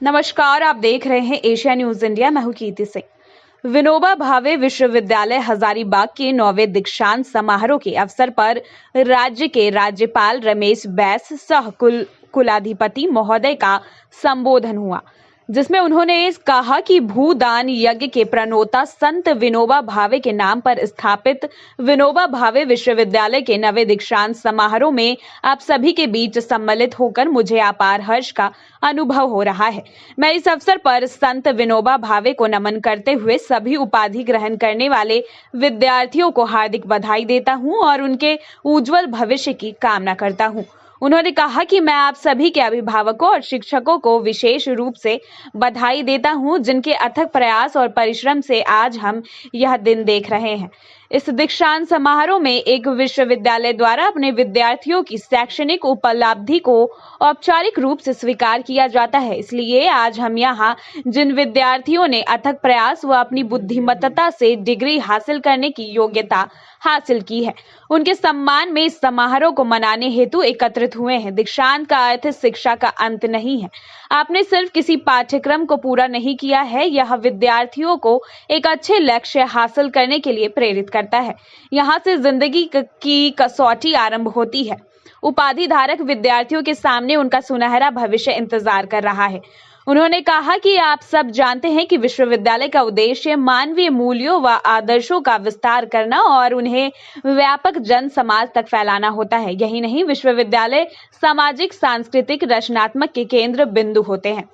नमस्कार, आप देख रहे हैं एशिया न्यूज इंडिया। मैं हूं कीर्ति सिंह। विनोबा भावे विश्वविद्यालय हजारीबाग के 9वें दीक्षांत समारोह के अवसर पर राज्य के राज्यपाल रमेश बैस सह कुलाधिपति महोदय का संबोधन हुआ, जिसमें उन्होंने कहा कि भूदान यज्ञ के प्रणेता संत विनोबा भावे के नाम पर स्थापित विनोबा भावे विश्वविद्यालय के 9वें दीक्षांत समारोह में आप सभी के बीच सम्मिलित होकर मुझे अपार हर्ष का अनुभव हो रहा है। मैं इस अवसर पर संत विनोबा भावे को नमन करते हुए सभी उपाधि ग्रहण करने वाले विद्यार्थियों को हार्दिक बधाई देता हूं और उनके उज्जवल भविष्य की कामना करता हूं। उन्होंने कहा कि मैं आप सभी के अभिभावकों और शिक्षकों को विशेष रूप से बधाई देता हूं, जिनके अथक प्रयास और परिश्रम से आज हम यह दिन देख रहे हैं। इस दीक्षांत समारोह में एक विश्वविद्यालय द्वारा अपने विद्यार्थियों की शैक्षणिक उपलब्धि को औपचारिक रूप से स्वीकार किया जाता है। इसलिए आज हम यहाँ जिन विद्यार्थियों ने अथक प्रयास व अपनी बुद्धिमत्ता से डिग्री हासिल करने की योग्यता हासिल की है, उनके सम्मान में इस समारोह को मनाने हेतु एकत्रित हुए हैं। दीक्षांत का अर्थ शिक्षा का अंत नहीं है। आपने सिर्फ किसी पाठ्यक्रम को पूरा नहीं किया है, यह विद्यार्थियों को एक अच्छे लक्ष्य हासिल करने के लिए प्रेरित करता है। यहाँ से जिंदगी की कसौटी आरंभ होती है। उपाधि धारक विद्यार्थियों के सामने उनका सुनहरा भविष्य इंतजार कर रहा है। उन्होंने कहा कि आप सब जानते हैं कि विश्वविद्यालय का उद्देश्य मानवीय मूल्यों व आदर्शों का विस्तार करना और उन्हें व्यापक जन समाज तक फैलाना होता है। यही नहीं, विश्वविद्यालय सामाजिक, सांस्कृतिक, रचनात्मक के केंद्र बिंदु होते हैं।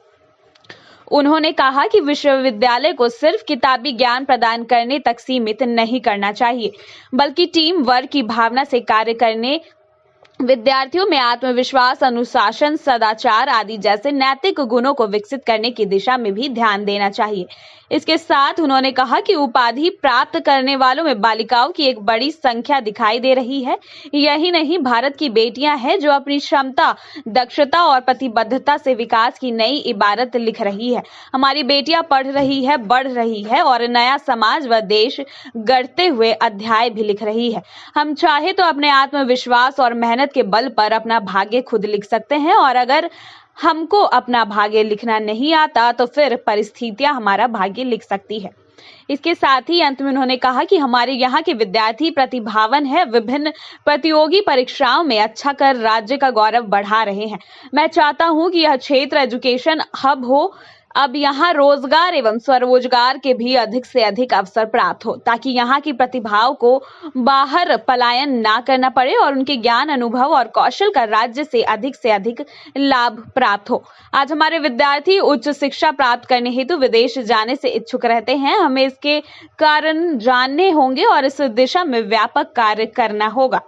उन्होंने कहा कि विश्वविद्यालय को सिर्फ किताबी ज्ञान प्रदान करने तक सीमित नहीं करना चाहिए, बल्कि टीम वर्क की भावना से कार्य करने, विद्यार्थियों में आत्मविश्वास, अनुशासन, सदाचार आदि जैसे नैतिक गुणों को विकसित करने की दिशा में भी ध्यान देना चाहिए। इसके साथ उन्होंने कहा कि उपाधि प्राप्त करने वालों में बालिकाओं की एक बड़ी संख्या दिखाई दे रही है। यही नहीं, भारत की बेटियां हैं जो अपनी क्षमता, दक्षता और प्रतिबद्धता से विकास की नई इबारत लिख रही है। हमारी बेटियां पढ़ रही है, बढ़ रही है और नया समाज व देश गढ़ते हुए अध्याय भी लिख रही है। हम चाहे तो अपने आत्मविश्वास और मेहनत के बल पर अपना भाग्य खुद लिख सकते हैं, और अगर हमको अपना भाग्य लिखना नहीं आता तो फिर परिस्थितियां हमारा भाग्य लिख सकती है। इसके साथ ही अंत में उन्होंने कहा कि हमारे यहाँ के विद्यार्थी प्रतिभावान है, विभिन्न प्रतियोगी परीक्षाओं में अच्छा कर राज्य का गौरव बढ़ा रहे हैं। मैं चाहता हूँ कि यह क्षेत्र एजुकेशन हब हो। अब यहाँ रोजगार एवं स्वरोजगार के भी अधिक से अधिक अवसर प्राप्त हो, ताकि यहाँ की प्रतिभाओं को बाहर पलायन ना करना पड़े और उनके ज्ञान, अनुभव और कौशल का राज्य से अधिक लाभ प्राप्त हो। आज हमारे विद्यार्थी उच्च शिक्षा प्राप्त करने हेतु विदेश जाने से इच्छुक रहते हैं। हमें इसके कारण जानने होंगे और इस दिशा में व्यापक कार्य करना होगा।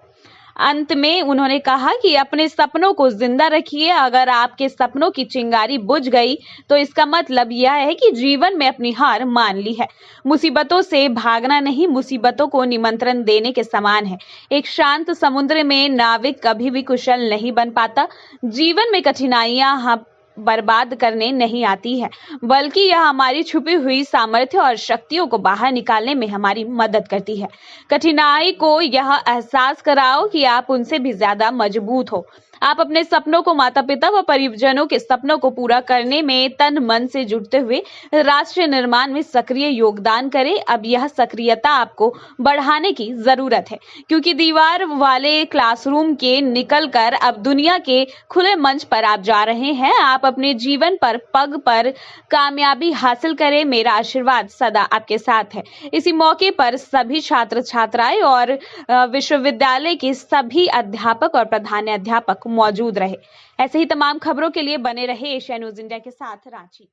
अंत में उन्होंने कहा कि अपने सपनों को जिंदा रखिए। अगर आपके सपनों की चिंगारी बुझ गई तो इसका मतलब यह है कि जीवन में अपनी हार मान ली है। मुसीबतों से भागना नहीं, मुसीबतों को निमंत्रण देने के समान है। एक शांत समुद्र में नाविक कभी भी कुशल नहीं बन पाता। जीवन में कठिनाइयां बर्बाद करने नहीं आती है, बल्कि यह हमारी छुपी हुई सामर्थ्य और शक्तियों को बाहर निकालने में हमारी मदद करती है। कठिनाई को यह एहसास कराओ कि आप उनसे भी ज्यादा मजबूत हो। आप अपने सपनों को, माता पिता व परिजनों के सपनों को पूरा करने में तन मन से जुटते हुए राष्ट्र निर्माण में सक्रिय योगदान करें। अब यह सक्रियता आपको बढ़ाने की जरूरत है, क्योंकि दीवार वाले क्लासरूम के निकलकर अब दुनिया के खुले मंच पर आप जा रहे हैं। आप अपने जीवन पर पग पर कामयाबी हासिल करें। मेरा आशीर्वाद सदा आपके साथ है। इसी मौके पर सभी छात्र छात्राएं और विश्वविद्यालय के सभी अध्यापक और प्रधानाध्यापक मौजूद रहे। ऐसे ही तमाम खबरों के लिए बने रहे एशिया न्यूज इंडिया के साथ। रांची।